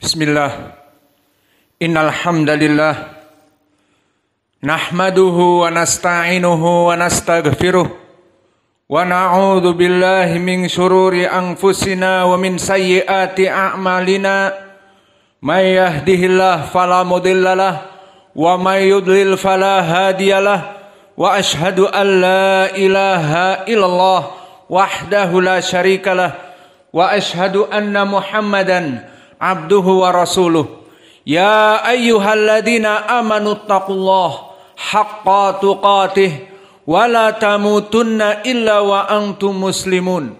Bismillah. Innal hamdalillah nahmaduhu wa nasta'inuhu wa nastaghfiruh wa na'udzu billahi min syururi anfusina wa min sayyiati a'malina. May yahdihillahu fala mudhillalah wa may yudlil fala hadiyalah. Wa ashhadu an la ilaha illallah wahdahu la syarikalah wa ashhadu anna Muhammadan abduhu wa rasuluh. Ya ayyuhalladzina amanu taqullaha haqqa tuqatih wa la tamutunna illa wa antum muslimun.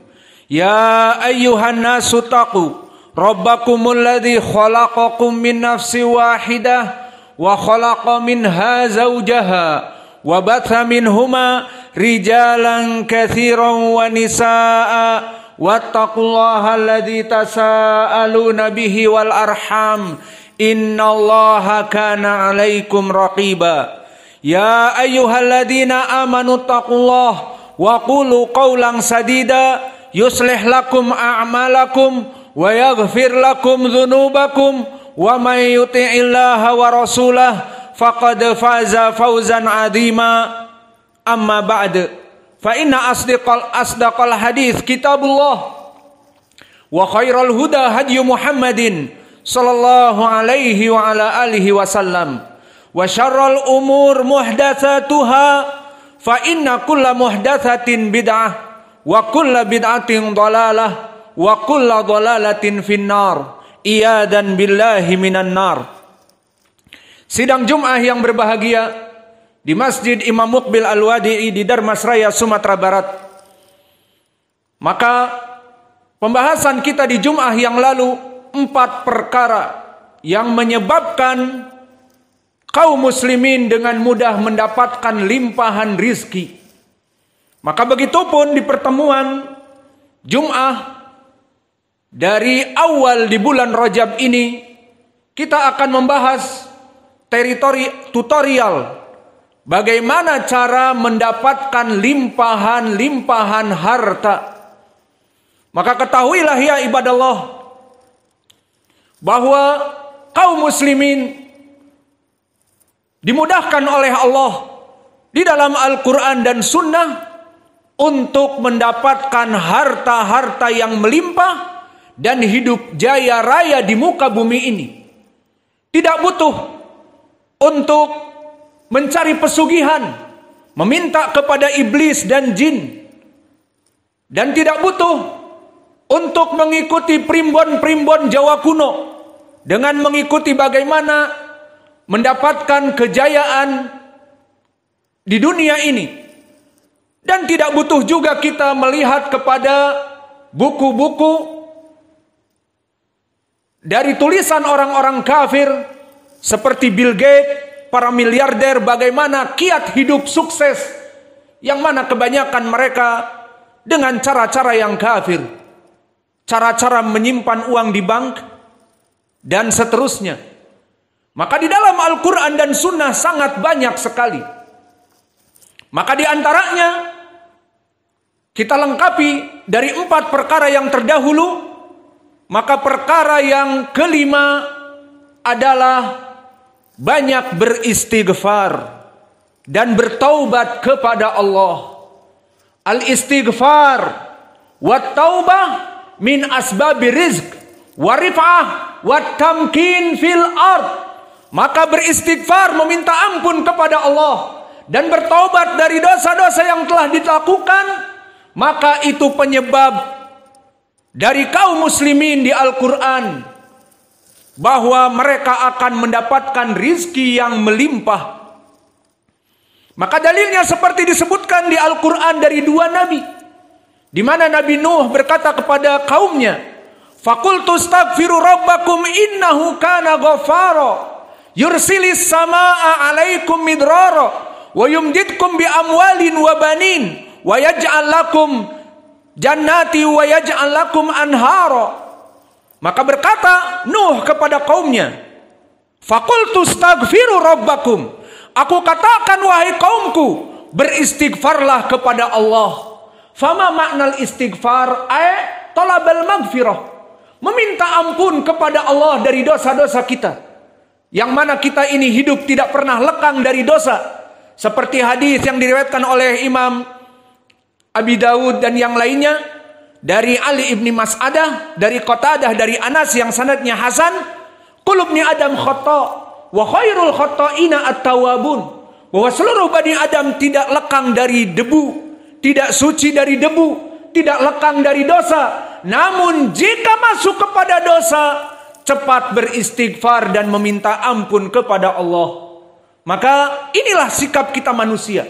Ya ayyuhan nasu taqu rabbakumul ladzi khalaqakum min nafsin wahidah wa khalaqa minha zawjaha wa batha minhuma rijalan katsiran wa nisaa wattaqullaha alladzi tasaaluna bihi wal arham innallaha kana 'alaikum raqiba. Ya ayyuhalladzina amanu taqullaha wa qulu qawlan sadida yuslih lakum a'malakum wa yaghfir lakum dzunubakum wa may yuti'illaha wa rasulahu faqad faza fawzan 'azima. Amma ba'd, fa inna asdaqal hadits kitabullah wa khairal huda hadyu Muhammadin sallallahu alaihi wa ala alihi wasallam wa syarrul umur muhdatsatuha fa inna kulla muhdatsatin bid'ah wa kulla bid'atin dhalalah wa kulla dhalalatin finnar. Iyadan billahi minan nar. Sidang Jum'ah yang berbahagia di Masjid Imam Muqbil Al-Wadi'i di Darmasraya, Sumatera Barat. Maka pembahasan kita di Jum'ah yang lalu 4 perkara yang menyebabkan kaum muslimin dengan mudah mendapatkan limpahan rizki. Maka begitupun di pertemuan Jum'ah dari awal di bulan Rajab ini, kita akan membahas tutorial bagaimana cara mendapatkan limpahan-limpahan harta. Maka ketahuilah ya ibadallah bahwa kaum muslimin dimudahkan oleh Allah di dalam Al-Quran dan Sunnah untuk mendapatkan harta-harta yang melimpah dan hidup jaya raya di muka bumi ini. Tidak butuh untuk mencari pesugihan, meminta kepada iblis dan jin, dan tidak butuh untuk mengikuti primbon-primbon Jawa kuno dengan mengikuti bagaimana mendapatkan kejayaan di dunia ini, dan tidak butuh juga kita melihat kepada buku-buku dari tulisan orang-orang kafir seperti Bill Gates, para miliarder, bagaimana kiat hidup sukses, yang mana kebanyakan mereka dengan cara-cara yang kafir, cara-cara menyimpan uang di bank, dan seterusnya. Maka di dalam Al-Quran dan Sunnah sangat banyak sekali. Maka di antaranya kita lengkapi dari 4 perkara yang terdahulu. Maka perkara yang kelima adalah banyak beristighfar dan bertaubat kepada Allah. Al-istighfar wa taubah min asbabi rizq wa rif'ah wa tamkin fil ard. Maka beristighfar, meminta ampun kepada Allah, dan bertaubat dari dosa-dosa yang telah dilakukan, maka itu penyebab dari kaum muslimin di Al-Quran bahwa mereka akan mendapatkan rizki yang melimpah. Maka dalilnya seperti disebutkan di Al-Quran dari 2 nabi, di mana Nabi Nuh berkata kepada kaumnya, "Faqultu astaghfiru rabbakum innahu kana ghaffara yursilis samaa 'alaikum midrara wa yumdidkum bi amwalin wa banin wa yaj'al lakum jannati wa yaj'al lakum anhara." Maka berkata Nuh kepada kaumnya, "Faqultu astaghfiru rabbakum." Aku katakan wahai kaumku, beristighfarlah kepada Allah. Fama maknal istighfar? Talabal maghfirah. meminta ampun kepada Allah dari dosa-dosa kita, yang mana kita ini hidup tidak pernah lekang dari dosa, seperti hadis yang diriwayatkan oleh Imam Abi Daud dan yang lainnya dari Ali ibni Mas'adah, dari Qatadah, dari Anas yang sanadnya hasan, qulubni Adam khata wa khairul khata'ina at-tawwabun, bahwa seluruh Bani Adam tidak lekang dari debu, tidak suci dari debu, tidak lekang dari dosa. Namun jika masuk kepada dosa, cepat beristighfar dan meminta ampun kepada Allah. Maka inilah sikap kita manusia.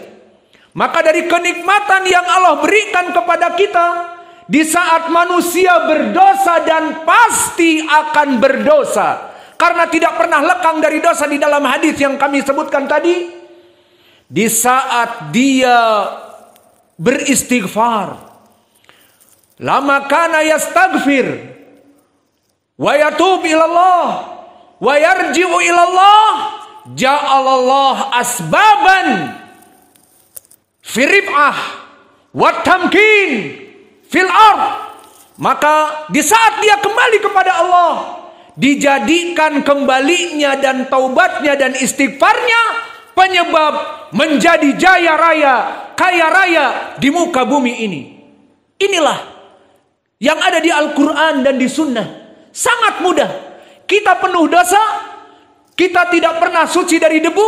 Maka dari kenikmatan yang Allah berikan kepada kita, di saat manusia berdosa dan pasti akan berdosa, karena tidak pernah lekang dari dosa di dalam hadis yang kami sebutkan tadi, di saat dia beristighfar, lama kana yastaghfir wa yatub ilallah wa yarji'u ilallah, ja'alallah asbaban fi rif'ah wa tamkin fil ard. Maka di saat dia kembali kepada Allah, dijadikan kembalinya dan taubatnya dan istighfarnya penyebab menjadi jaya raya, kaya raya di muka bumi ini. Inilah yang ada di Al-Quran dan di Sunnah. Sangat mudah. Kita penuh dosa, kita tidak pernah suci dari debu,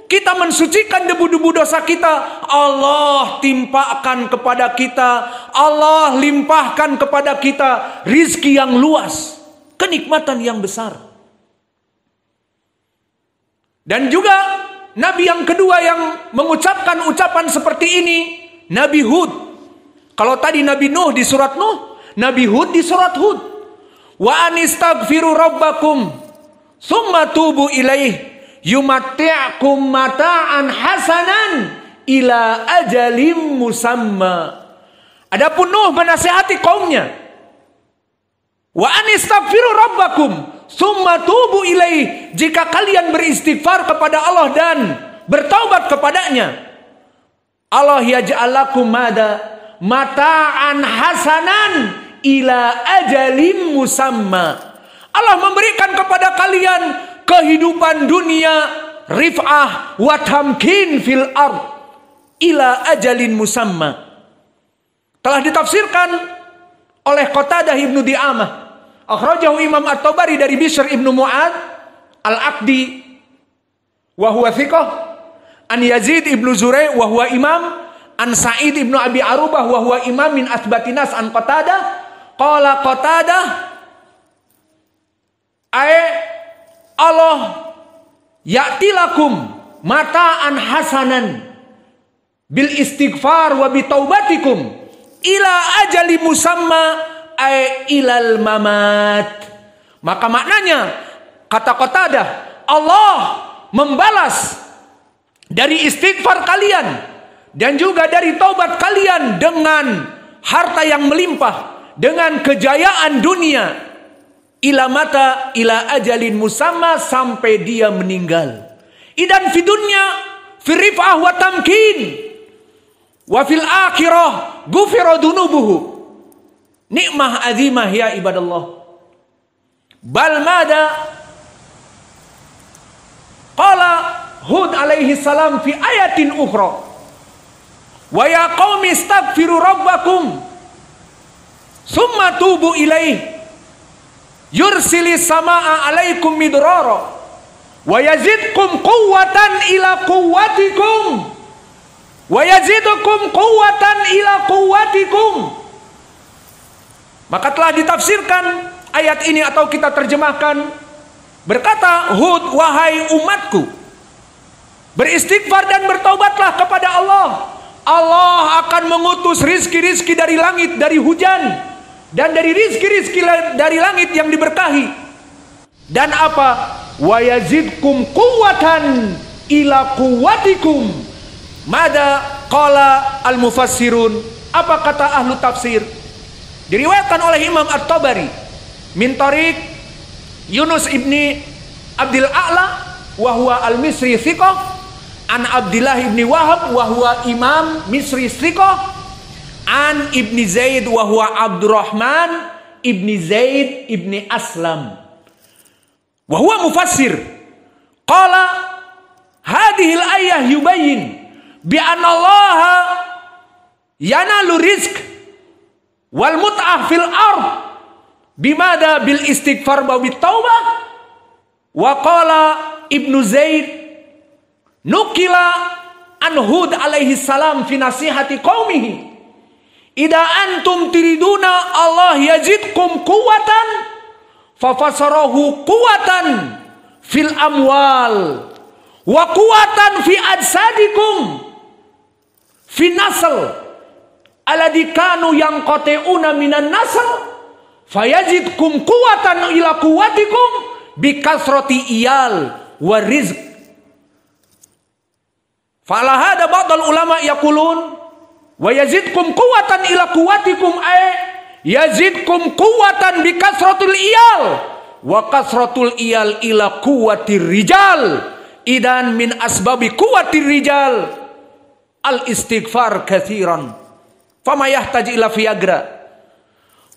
kita mensucikan debu-debu dosa kita, Allah timpakan kepada kita, Allah limpahkan kepada kita rizki yang luas, kenikmatan yang besar. Dan juga Nabi yang kedua yang mengucapkan ucapan seperti ini, Nabi Hud. Kalau tadi Nabi Nuh di surat Nuh, Nabi Hud di surat Hud. Wa anistaghfiru rabbakum summa tubu ilaih yumatti'kum mata'an hasanan ila ajalim musamma. Adapun Nuh menasihati kaumnya, wa anistaghfiru rabbakum summa tubu ilaih, jika kalian beristighfar kepada Allah dan bertaubat kepadanya, Allah yaj'alakum mata'an hasanan ila ajalim musamma. Allah memberikan kepada kalian kehidupan dunia, rif'ah wa tamkin fil ard ila ajalin musamma. Telah ditafsirkan oleh Qatadah ibnu Di'amah, akhrajahu Imam At-Tabari dari Bishr ibnu Mu'ad al-Aqdi wa huwa thiqah, an Yazid ibnu Zurai wa huwa imam, an Sa'id ibnu Abi Arubah wa huwa imam min asbatinas an Qatadah. Qala Qatadah, Allah ya'tilakum mata'an hasanan bil istighfar wa bitaubatikum ila ajali musamma ilal mamat. Maka maknanya, kata Qatadah, Allah membalas dari istighfar kalian dan juga dari taubat kalian dengan harta yang melimpah, dengan kejayaan dunia, ila mata ila ajalin musamma, sampai dia meninggal. Idan fi dunya fi rif'ah wa tamkin wa fil akhirah ghufira dunubuhu. Nikmah azimah ya ibadallah. Bal mada qala Hud alaihi salam fi ayatin ukhra, wa ya qaumi istaghfiru rabbakum summa tubu ilaih yursilis samaa alaikum midrara wa yazidkum quwwatan ila quwwatikum wa yazidukum quwwatan ila quwwatikum. Maka telah ditafsirkan ayat ini atau kita terjemahkan, berkata Hud, wahai umatku, beristighfar dan bertaubatlah kepada Allah. Allah akan mengutus rizki-rizki dari langit, dari hujan, dan dari rizki-rizki dari langit yang diberkahi. Dan apa? Wa yazidkum quwwatan ila quwwatikum. Mada qala al-mufassirun. Apa kata ahlu tafsir? Diriwayatkan oleh Imam At-Tabari min tariq Yunus ibni Abdil A'la wa huwa al-Misri thiqah, an Abdillah ibni Wahab wa huwa imam Misri thiqah, an Ibni Zaid wa huwa Abdurrahman ibni Zaid ibni Aslam. Wa huwa mufassir. Qala hadhil ayah yubayyin bi anna Allah yanalu rizq wal mut'ah fil ard bimada bil istighfar wa bit taubah. Wa qala ibnu Zaid nukila an Hud alaihi salam fi nasihati qaumihi ida antum tiriduna Allah yazidkum quwwatan fafasarahu quwwatan fil amwal wa quwwatan fi ajsadikum fi nasl alladhi kanu yanqati'una minan nasl fayazidkum quwwatan ila quwwatikum bi kasrati iyal wa rizq. Fala hada ba'dal ulama yaqulun wa yazidkum quwwatan ila quwwatikum ay yazidkum quwwatan bi kasratil iyal wa kasratul iyal ila quwwatir rijal idan min asbabi quwwatir rijal al istighfar katsiran fama yahtaj ila viagra.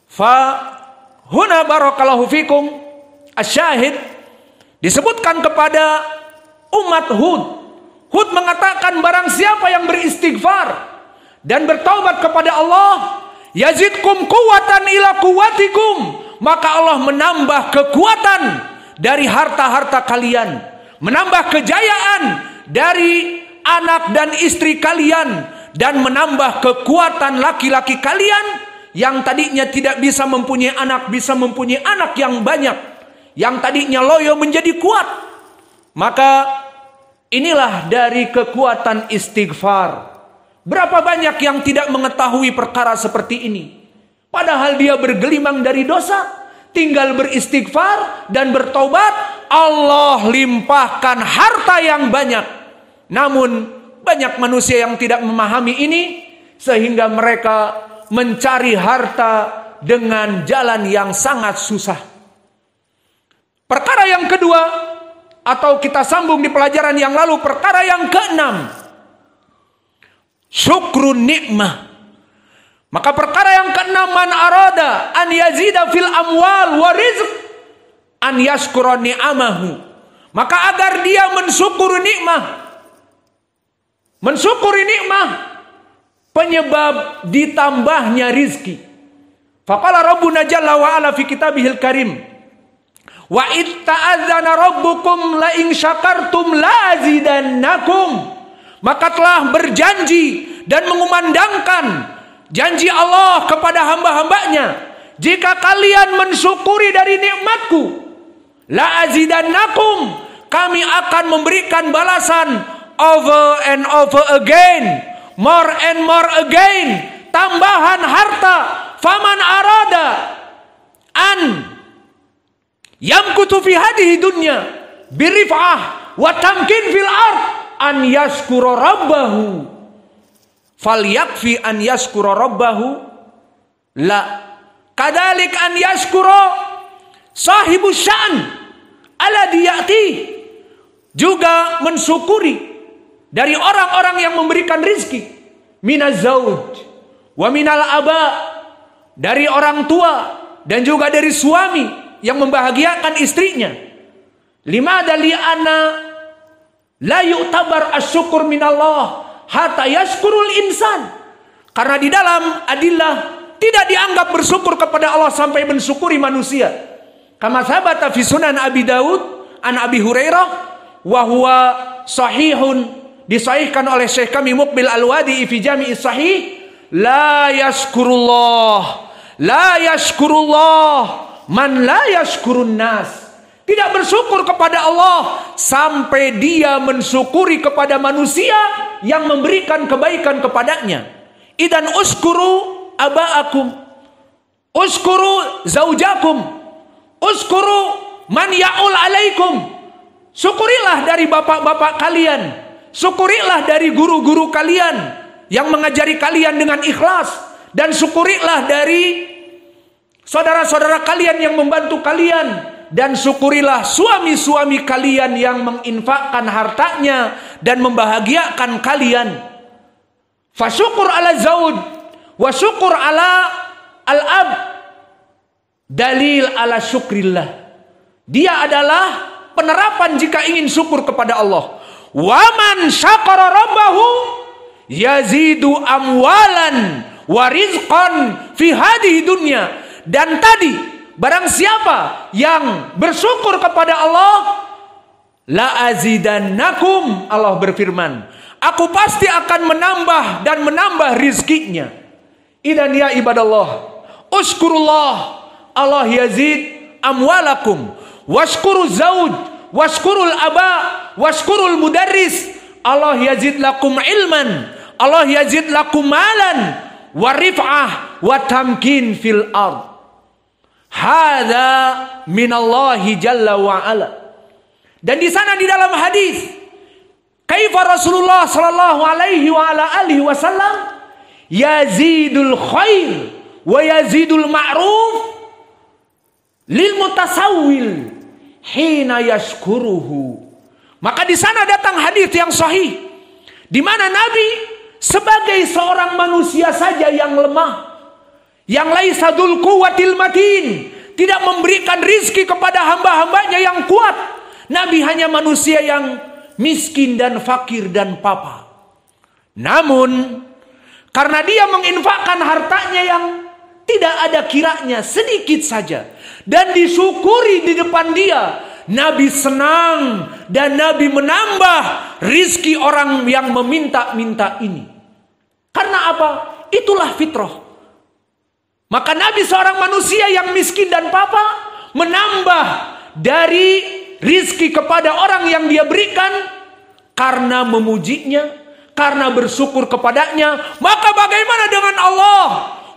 Fa huna barakallahu fikum asyahid disebutkan kepada umat Hud. Hud mengatakan barang siapa yang beristighfar dan bertaubat kepada Allah, yazidkum quwwatan ila quwwatikum, maka Allah menambah kekuatan dari harta-harta kalian, menambah kejayaan dari anak dan istri kalian, dan menambah kekuatan laki-laki kalian yang tadinya tidak bisa mempunyai anak, bisa mempunyai anak yang banyak, yang tadinya loyo menjadi kuat. Maka inilah dari kekuatan istighfar. Berapa banyak yang tidak mengetahui perkara seperti ini, padahal dia bergelimang dari dosa. Tinggal beristighfar dan bertobat, Allah limpahkan harta yang banyak. Namun banyak manusia yang tidak memahami ini, sehingga mereka mencari harta dengan jalan yang sangat susah. Perkara yang kedua, atau kita sambung di pelajaran yang lalu, perkara yang keenam, syukrun nikmah. Maka perkara yang keenam, man arada an yazida fil amwal wa rizq an yashkura ni'amahu. Maka agar dia mensyukuri nikmah. Mensyukuri nikmah penyebab ditambahnya rizki. Faqala Rabbuna jalla wa ala fi kitabihil karim, wa itta'adzana rabbukum la in syakartum la azidannakum. Maka telah berjanji dan mengumandangkan janji Allah kepada hamba-hambanya, jika kalian mensyukuri dari nikmatku, la azidannakum, kami akan memberikan balasan over and over again, more and more again, tambahan harta. Faman arada an yamkutu fi hadhihi dunya birif'ah wa tamkin fil ard an yashkura rabbahu falyakfi an yashkura rabbahu la kadalik an yashkura sahibu sya'n alladhi ya'ti. Juga mensyukuri dari orang-orang yang memberikan rizki, minaz zauj wa minal aba, dari orang tua dan juga dari suami yang membahagiakan istrinya. Limada li'anna la yu'tabar asyukur minallah hatta yashkurul insan. Karena di dalam adillah tidak dianggap bersyukur kepada Allah sampai mensyukuri manusia. Kama sabata fi sunan Abi Daud an Abi Hurairah wa huwa sahihun, disahihkan oleh Syekh kami Muqbil Al-Wadi fi Jami'is Sahih, la yashkurullah man la yashkurun nas. Tidak bersyukur kepada Allah sampai dia mensyukuri kepada manusia yang memberikan kebaikan kepadanya. Idan uskuru aba'akum, uskuru zaujakum, uskuru man ya'ul alaikum. Syukurilah dari bapak-bapak kalian, syukurilah dari guru-guru kalian yang mengajari kalian dengan ikhlas, dan syukurilah dari saudara-saudara kalian yang membantu kalian, dan syukurilah suami-suami kalian yang menginfakkan hartanya dan membahagiakan kalian. Fasyukur ala zaud wa syukur ala al-ab dalil ala syukrillah. Dia adalah penerapan jika ingin syukur kepada Allah. Wa man syakara rabbahu yazidu amwalan wa rizqan fi hadhihi dunya. Dan tadi barang siapa yang bersyukur kepada Allah, la azidannakum, Allah berfirman, aku pasti akan menambah dan menambah rizkinya. Idan ya ibadallah, uskurullah, Allah yazid amwalakum, washkuru zawj, washkurul aba, washkurul mudarris, Allah yazid lakum ilman, Allah yazid lakum malan, wa rif'ah, wa tamkin fil ard. Hadza minallahi jalla wa ala. Dan di sana di dalam hadis, kaifa Rasulullah sallallahu alaihi wa ala alihi wasallam yazidul khair wa yazidul ma'ruf lil mutasawwil hina yashkuruhu. Maka di sana datang hadis yang sahih di mana Nabi sebagai seorang manusia saja yang lemah, yang laisa dzul quwwatil matin, tidak memberikan rizki kepada hamba-hambanya yang kuat. Nabi hanya manusia yang miskin dan fakir dan papa. Namun karena dia menginfakkan hartanya yang tidak ada kiranya, sedikit saja, dan disyukuri di depan dia, Nabi senang dan Nabi menambah rizki orang yang meminta-minta ini. Karena apa? Itulah fitrah. Maka Nabi seorang manusia yang miskin dan papa menambah dari rizki kepada orang yang dia berikan karena memujinya, karena bersyukur kepadanya. Maka bagaimana dengan Allah?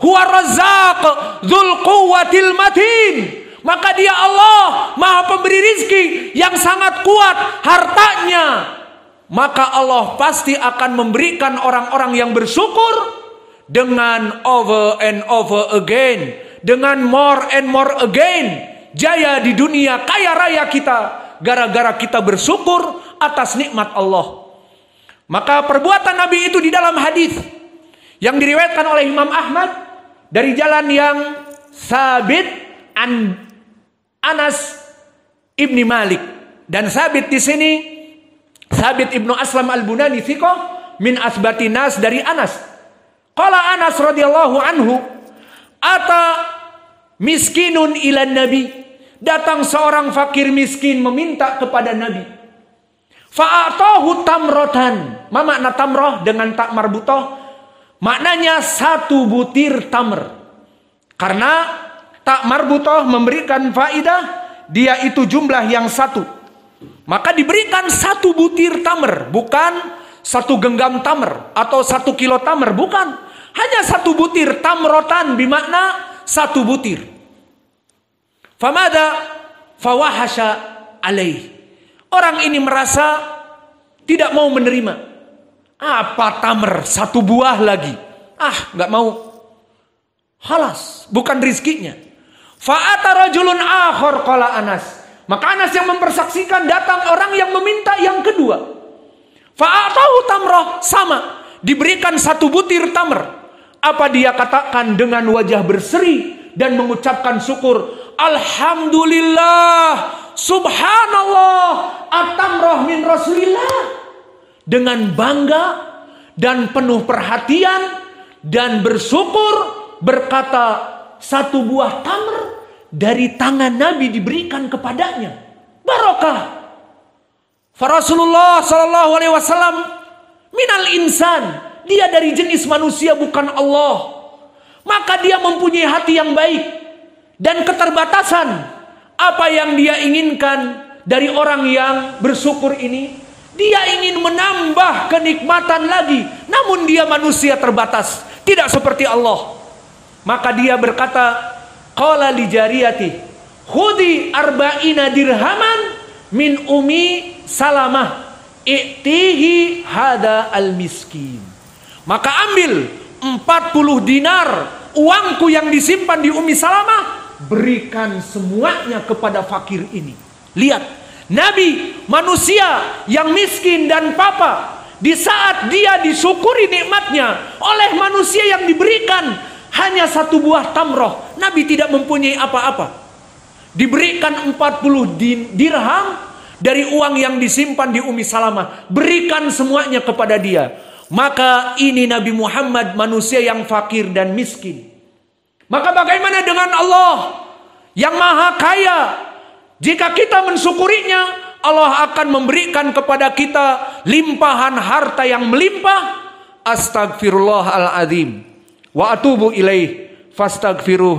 Huwa razzaq dzul quwwatil matin. Maka dia Allah maha pemberi rizki yang sangat kuat hartanya. Maka Allah pasti akan memberikan orang-orang yang bersyukur dengan over and over again, dengan more and more again, jaya di dunia, kaya raya kita, gara-gara kita bersyukur atas nikmat Allah. Maka perbuatan Nabi itu di dalam hadis yang diriwayatkan oleh Imam Ahmad dari jalan yang Sabit an Anas ibni Malik, dan Sabit di sini Sabit ibnu Aslam al-Bunani thiqah min asbati nas dari Anas. Qala Anas radhiyallahu anhu, ata miskinun ila Nabi, datang seorang fakir miskin meminta kepada Nabi. Fa'atahu tamrotan. Ma makna tamroh dengan tak marbutoh? Maknanya satu butir tamr. Karena tak marbutoh memberikan faidah, dia itu jumlah yang satu. Maka diberikan satu butir tamr, bukan satu genggam tamr atau 1 kilo tamr, bukan. Hanya satu butir, tamrotan bimakna satu butir. Famada fawahasha alaih. Orang ini merasa tidak mau menerima. Apa tamr, satu buah lagi. Nggak mau. Halas, bukan rizkinya. Fa'ata rajulun akhar qala Anas. Maka Anas yang mempersaksikan, datang orang yang meminta yang kedua. Fa'atahu tamrah, sama. Diberikan satu butir tamr. Apa dia katakan dengan wajah berseri dan mengucapkan syukur? Alhamdulillah, subhanallah, at-tamrah min Rasulillah. Dengan bangga dan penuh perhatian dan bersyukur berkata, satu buah tamr dari tangan Nabi diberikan kepadanya. Barokah. Rasulullah sallallahu alaihi wasallam minal insan. Dia dari jenis manusia, bukan Allah. Maka dia mempunyai hati yang baik dan keterbatasan. Apa yang dia inginkan dari orang yang bersyukur ini, dia ingin menambah kenikmatan lagi. Namun dia manusia terbatas, tidak seperti Allah. Maka dia berkata, qala li jariyati khudi arba'ina dirhaman min umi Salamah i'tihi hada al miskin. Maka ambil 40 dinar uangku yang disimpan di Umi Salamah, berikan semuanya kepada fakir ini. Lihat, Nabi manusia yang miskin dan papa, di saat dia disyukuri nikmatnya oleh manusia yang diberikan hanya 1 buah tamroh. Nabi tidak mempunyai apa-apa. Diberikan 40 dirham dari uang yang disimpan di Ummi Salamah. Berikan semuanya kepada dia. Maka ini Nabi Muhammad, manusia yang fakir dan miskin. Maka bagaimana dengan Allah yang maha kaya? Jika kita mensyukurinya, Allah akan memberikan kepada kita limpahan harta yang melimpah. Astagfirullahaladzim wa atubu ilaih, fastaghfiruh.